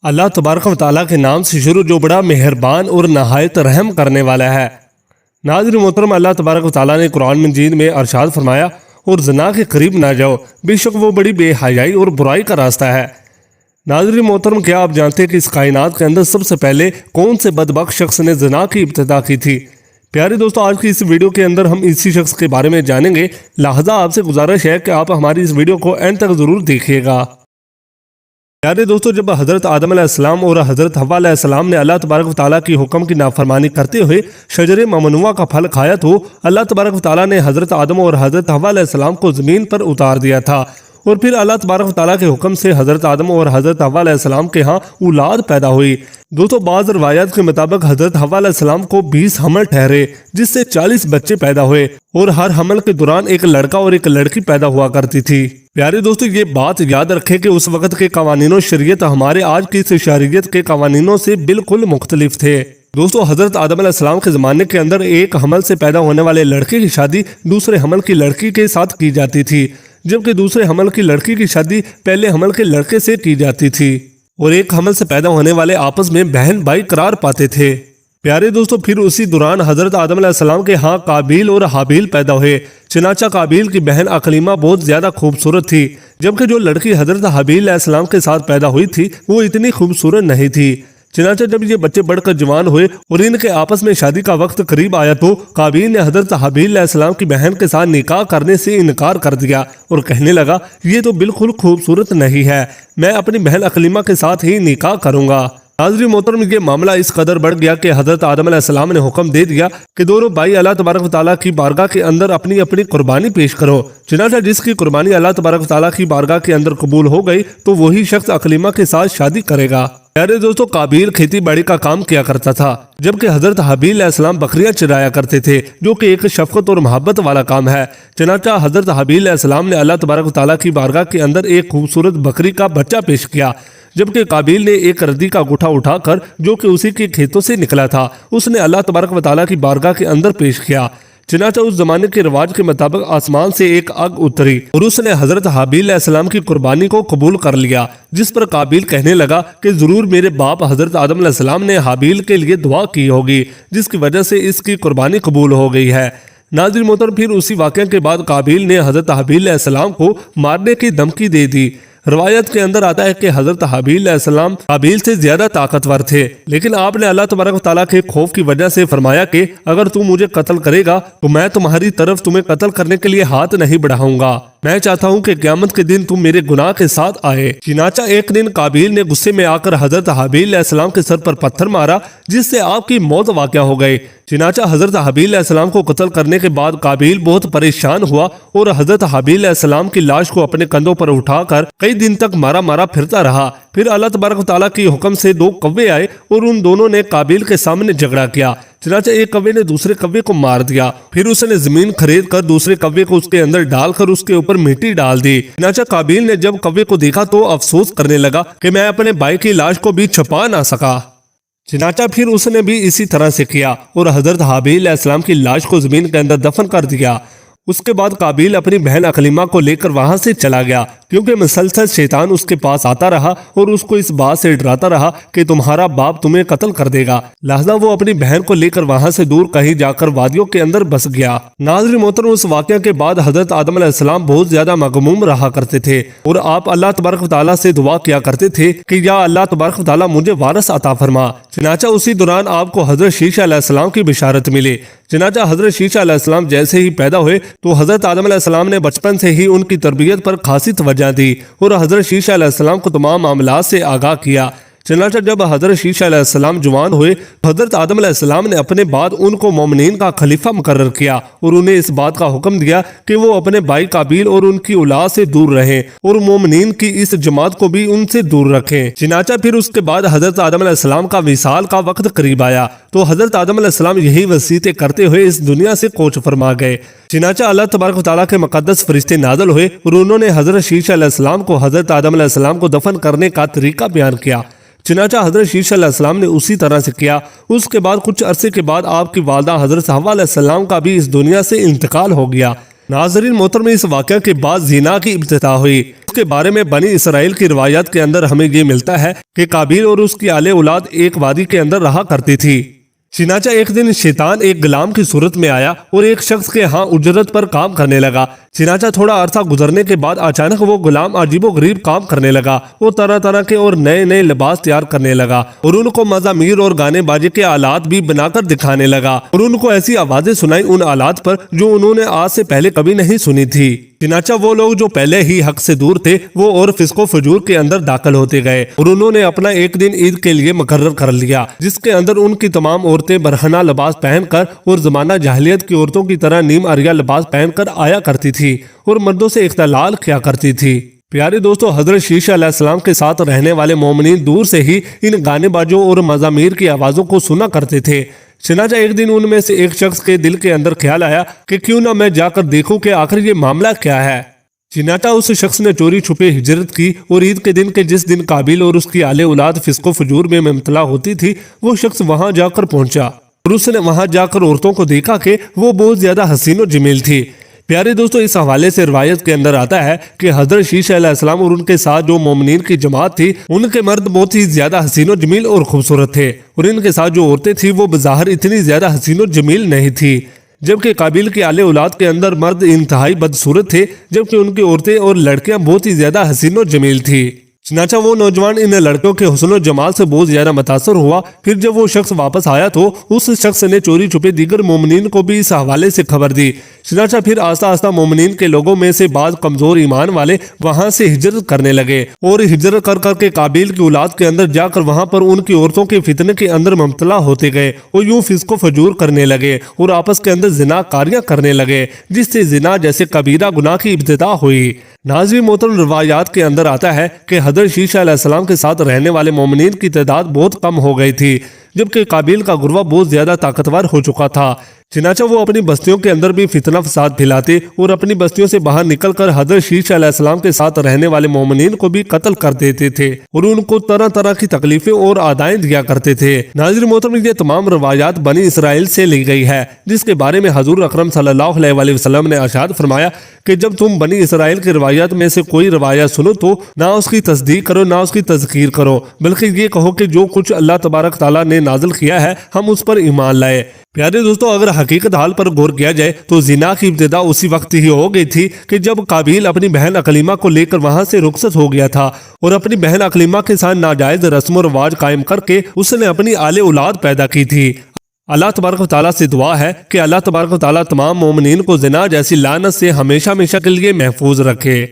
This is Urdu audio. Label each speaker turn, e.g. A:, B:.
A: اللہ تبارک و تعالیٰ کے نام سے شروع جو بڑا مہربان اور نہایت رحم کرنے والا ہے۔ ناظرین محترم، اللہ تبارک و تعالیٰ نے قرآن مجید میں ارشاد فرمایا، اور زنا کے قریب نہ جاؤ، بے شک وہ بڑی بے حیائی اور برائی کا راستہ ہے۔ ناظرین محترم، کیا آپ جانتے ہیں کہ اس کائنات کے اندر سب سے پہلے کون سے بدبخت شخص نے زنا کی ابتدا کی تھی؟ پیارے دوستو، آج کی اس ویڈیو کے اندر ہم اسی شخص کے بارے میں جانیں گے، لہذا آپ سے گزارش ہے کہ آپ ہماری اس ویڈیو کو اینڈ تک ضرور دیکھیے گا۔ پیارے دوستو، جب حضرت آدم علیہ السلام اور حضرت حوا علیہ السلام نے اللہ تبارک و تعالیٰ کی حکم کی نافرمانی کرتے ہوئے شجر ممنوعہ کا پھل کھایا تو اللہ تبارک و تعالیٰ نے حضرت آدم اور حضرت حوا علیہ السلام کو زمین پر اتار دیا تھا، اور پھر اللہ تبارک و تعالیٰ کے حکم سے حضرت آدم اور حضرت حوا علیہ السلام کے ہاں اولاد پیدا ہوئی۔ دوستو، بعض روایات کے مطابق حضرت حوا علیہ السلام کو 20 حمل ٹھہرے، جس سے 40 بچے پیدا ہوئے، اور ہر حمل کے دوران ایک لڑکا اور ایک لڑکی پیدا ہوا کرتی تھی۔ پیارے دوستو، یہ بات یاد رکھیں کہ اس وقت کے قوانین و شریعت ہمارے آج کی اس شریعت کے قوانینوں سے بالکل مختلف تھے۔ دوستو، حضرت آدم علیہ السلام کے زمانے کے اندر ایک حمل سے پیدا ہونے والے لڑکے کی شادی دوسرے حمل کی لڑکی کے ساتھ کی جاتی تھی، جبکہ دوسرے حمل کی لڑکی کی شادی پہلے حمل کے لڑکے سے کی جاتی تھی، اور ایک حمل سے پیدا ہونے والے آپس میں بہن بھائی قرار پاتے تھے۔ پیارے دوستو، پھر اسی دوران حضرت آدم علیہ السلام کے ہاں قابیل اور حابیل پیدا ہوئے۔ چنانچہ قابیل کی بہن عقلیمہ بہت زیادہ خوبصورت تھی، جبکہ جو لڑکی حضرت حابیل علیہ السلام کے ساتھ پیدا ہوئی تھی وہ اتنی خوبصورت نہیں تھی۔ چنانچہ جب یہ بچے بڑھ کر جوان ہوئے اور ان کے آپس میں شادی کا وقت قریب آیا تو قابیل نے حضرت حابیل علیہ السلام کی بہن کے ساتھ نکاح کرنے سے انکار کر دیا، اور کہنے لگا، یہ تو بالکل خوبصورت نہیں ہے، میں اپنی بہن عقلیمہ کے ساتھ ہی نکاح کروں گا۔ ناظرین محترم، یہ معاملہ اس قدر بڑھ گیا کہ حضرت آدم علیہ السلام نے حکم دے دیا کہ دونوں بھائی اللہ تبارک و تعالیٰ کی بارگاہ کے اندر اپنی اپنی قربانی پیش کرو۔ چنانچہ جس کی قربانی اللہ تبارک و تعالیٰ کی بارگاہ کے اندر قبول ہو گئی تو وہی شخص عقلیمہ کے ساتھ شادی کرے گا۔ پیارے دوستو، قابیل کھیتی باڑی کا کام کیا کرتا تھا، جبکہ حضرت حابیل علیہ السلام بکریاں چرایا کرتے تھے، جو کہ ایک شفقت اور محبت والا کام ہے۔ چنانچہ حضرت حابیل علیہ السلام نے اللہ تبارک و تعالیٰ کی بارگاہ کے اندر ایک خوبصورت بکری کا بچہ پیش کیا، جبکہ قابیل نے ایک ردی کا گٹھا اٹھا کر جو کہ اسی کے کھیتوں سے نکلا تھا اس نے اللہ تبارک و تعالیٰ کی بارگاہ کے اندر پیش کیا۔ چنانچہ اس زمانے کے رواج کے مطابق آسمان سے ایک آگ اتری اور اس نے حضرت حابیل علیہ السلام کی قربانی کو قبول کر لیا، جس پر قابیل کہنے لگا کہ ضرور میرے باپ حضرت آدم علیہ السلام نے حابیل کے لیے دعا کی ہوگی، جس کی وجہ سے اس کی قربانی قبول ہو گئی ہے۔ ناظرین محترم، پھر اسی واقعے کے بعد قابیل نے حضرت حابیل علیہ السلام کو مارنے کی دھمکی دے دی۔ روایت کے اندر آتا ہے کہ حضرت حابیل علیہ السلام قابیل سے زیادہ طاقتور تھے، لیکن آپ نے اللہ تبارک و تعالیٰ کے خوف کی وجہ سے فرمایا کہ اگر تم مجھے قتل کرے گا تو میں تمہاری طرف تمہیں قتل کرنے کے لیے ہاتھ نہیں بڑھاؤں گا، میں چاہتا ہوں کہ قیامت کے دن تم میرے گناہ کے ساتھ آئے۔ چنانچہ ایک دن قابیل نے غصے میں آ کر حضرت حابیل علیہ السلام کے سر پر پتھر مارا، جس سے آپ کی موت واقع ہو گئی۔ چنانچہ حضرت حابیل علیہ السلام کو قتل کرنے کے بعد قابیل بہت پریشان ہوا اور حضرت حابیل علیہ السلام کی لاش کو اپنے کندھوں پر اٹھا کر کئی دن تک مارا مارا پھرتا رہا۔ پھر اللہ تبارک و تعالیٰ کی حکم سے 2 کوے آئے اور ان دونوں نے قابیل کے سامنے جھگڑا کیا۔ چنانچہ ایک کوے نے دوسرے کوے کو مار دیا، پھر اس نے زمین خرید کر دوسرے کوے کو اس کے اندر ڈال کر اس کے اوپر مٹی ڈال دی۔ چنانچہ قابیل نے جب کوے کو دیکھا تو افسوس کرنے لگا کہ میں اپنے بھائی کی لاش کو بھی چھپا نہ سکا۔ چنانچہ پھر اس نے بھی اسی طرح سے کیا اور حضرت حابیل علیہ السلام کی لاش کو زمین کے اندر دفن کر دیا۔ اس کے بعد قابیل اپنی بہن عقلیمہ کو لے کر وہاں سے چلا گیا، کیونکہ مسلسل شیطان اس کے پاس آتا رہا اور اس کو اس بات سے ڈراتا رہا کہ تمہارا باپ تمہیں قتل کر دے گا، لہذا وہ اپنی بہن کو لے کر وہاں سے دور کہیں جا کر وادیوں کے اندر بس گیا۔ ناظرین محترم، اس واقعہ کے بعد حضرت آدم علیہ السلام بہت زیادہ مغموم رہا کرتے تھے، اور آپ اللہ تبارک و تعالیٰ سے دعا کیا کرتے تھے کہ یا اللہ تبارک و تعالیٰ مجھے وارث عطا فرما۔ چنانچہ اسی دوران آپ کو حضرت شیشہ علیہ السلام کی بشارت ملی۔ چنانچہ حضرت شیشہ علیہ السلام جیسے ہی پیدا ہوئے تو حضرت آدم علیہ السلام نے بچپن سے ہی ان کی تربیت پر خاصی توجہ دی اور حضرت شیشہ علیہ السلام کو تمام معاملات سے آگاہ کیا۔ چنانچہ جب حضرت شیشہ علیہ السلام جوان ہوئے تو حضرت آدم علیہ السلام نے اپنے بعد ان کو مومنین کا خلیفہ مقرر کیا اور انہیں اس بات کا حکم دیا کہ وہ اپنے بھائی قابیل اور ان کی اولاد سے دور رہیں اور مومنین کی اس جماعت کو بھی ان سے دور رکھیں۔ چنانچہ پھر اس کے بعد حضرت آدم علیہ السلام کا وصال کا وقت قریب آیا تو حضرت آدم علیہ السلام یہی وصیتیں کرتے ہوئے اس دنیا سے کوچ فرما گئے۔ چنانچہ اللہ تبارک و تعالیٰ کے مقدس فرشتے نازل ہوئے اور انہوں نے حضرت شیشہ علیہ السلام کو حضرت آدم علیہ السلام کو دفن کرنے کا طریقہ بیان کیا۔ چنانچہ حضرت شیشہ علیہ السلام نے اسی طرح سے کیا۔ اس کے بعد کچھ عرصے کے بعد آپ کی والدہ حضرت حوا علیہ السلام کا بھی اس دنیا سے انتقال ہو گیا۔ ناظرین محترم، اس واقعہ کے بعد زنا کی ابتدا ہوئی۔ کے بارے میں بنی اسرائیل کی روایات کے اندر ہمیں یہ ملتا ہے کہ قابیل اور اس کی آل اولاد ایک وادی کے اندر رہا کرتی تھی۔ چنانچہ ایک دن شیطان ایک غلام کی صورت میں آیا اور ایک شخص کے ہاں اجرت پر کام کرنے لگا۔ چنانچہ تھوڑا عرصہ گزرنے کے بعد اچانک وہ غلام عجیب و غریب کام کرنے لگا اور طرح طرح کے اور نئے نئے لباس تیار کرنے لگا اور ان کو مزامیر اور گانے باجے کے آلات بھی بنا کر دکھانے لگا اور ان کو ایسی آوازیں سنائی ان آلات پر جو انہوں نے آج سے پہلے کبھی نہیں سنی تھی۔ چنانچہ وہ لوگ جو پہلے ہی حق سے دور تھے وہ اور فسق و فجور کے اندر داخل ہوتے گئے اور انہوں نے اپنا ایک دن عید کے لیے مقرر کر لیا جس کے اندر ان کی تمام عورتیں برہنہ لباس پہن کر اور زمانہ جاہلیت کی عورتوں کی طرح نیم عریہ لباس پہن کر آیا کرتی تھی اور مردوں سے اختلال کیا کرتی تھی۔ پیارے دوستو، حضرت شیشہ علیہ السلام کے ساتھ رہنے والے مومنین دور سے ہی ان گانے باجوں اور مزامیر کی آوازوں کو سنا کرتے تھے۔ چنانچہ ایک دن ان میں سے ایک شخص کے دل کے اندر خیال آیا کہ کیوں نہ میں جا کر دیکھوں کہ آخر یہ معاملہ کیا ہے۔ چنانچہ اس شخص نے چوری چھپے ہجرت کی اور عید کے دن کے جس دن قابیل اور اس کی آل اولاد فسق و فجور میں مبتلا ہوتی تھی وہ شخص وہاں جا کر پہنچا اور اس نے وہاں جا کر عورتوں کو دیکھا کہ وہ بہت زیادہ حسین و جمیل تھی۔ پیارے دوستو، اس حوالے سے روایت کے اندر آتا ہے کہ حضرت شیشہ علیہ السلام اور ان کے ساتھ جو مومنین کی جماعت تھی ان کے مرد بہت ہی زیادہ حسین و جمیل اور خوبصورت تھے اور ان کے ساتھ جو عورتیں تھیں وہ بظاہر اتنی زیادہ حسین و جمیل نہیں تھی، جبکہ قابیل کی آل اولاد کے اندر مرد انتہائی بدصورت تھے جبکہ ان کی عورتیں اور لڑکیاں بہت ہی زیادہ حسین و جمیل تھی۔ چنانچہ وہ نوجوان ان لڑکوں کے حسن و جمال سے بہت زیادہ متاثر ہوا۔ پھر جب وہ شخص واپس آیا تو اس شخص نے چوری چھپے دیگر مومنین کو بھی اس حوالے سے خبر دی۔ چنانچہ پھر آہستہ آہستہ مومنین کے لوگوں میں سے بعض کمزور ایمان والے وہاں سے ہجرت کرنے لگے اور ہجرت کر کر کے قابیل کی اولاد کے اندر جا کر وہاں پر ان کی عورتوں کے فتنے کے اندر مبتلا ہوتے گئے اور یوں فسق و فجور کرنے لگے اور آپس کے اندر زنا کاریاں کرنے لگے جس سے زنا جیسے کبیرہ گناہ کی ابتدا ہوئی۔ ناظرین محترم، روایات کے اندر آتا ہے کہ حضرت شیشہ علیہ السلام کے ساتھ رہنے والے مومنین کی تعداد بہت کم ہو گئی تھی جبکہ قابیل کا گروہ بہت زیادہ طاقتور ہو چکا تھا۔ چنانچہ وہ اپنی بستیوں کے اندر بھی فتنہ فساد پھیلاتے اور اپنی بستیوں سے باہر نکل کر حضرت شیشہ علیہ السلام کے ساتھ رہنے والے مومنین کو بھی قتل کر دیتے تھے اور ان کو طرح طرح کی تکلیفیں اور آدائیں دیا کرتے تھے۔ ناظرین محترم، یہ تمام روایات بنی اسرائیل سے لی گئی ہے جس کے بارے میں حضور اکرم صلی اللہ علیہ وسلم نے ارشاد فرمایا کہ جب تم بنی اسرائیل کی روایات میں سے کوئی روایت سنو تو نہ اس کی تصدیق کرو نہ اس کی تذکیر کرو، بلکہ یہ کہو کہ جو کچھ اللہ تبارک تعالیٰ نے نازل کیا ہے ہم اس پر ایمان لائے۔ پیارے دوستو، اگر حقیقت حال پر غور کیا جائے تو زنا کی ابتدا اسی وقت ہی ہو گئی تھی کہ جب قابیل اپنی بہن اقلیمہ کو لے کر وہاں سے رخصت ہو گیا تھا اور اپنی بہن اقلیمہ کے ساتھ ناجائز رسم و رواج قائم کر کے اس نے اپنی آل اولاد پیدا کی تھی۔ اللہ تبارک و تعالیٰ سے دعا ہے کہ اللہ تبارک و تعالیٰ تمام مومنین کو زنا جیسی لعنت سے ہمیشہ ہمیشہ کے لیے محفوظ رکھے۔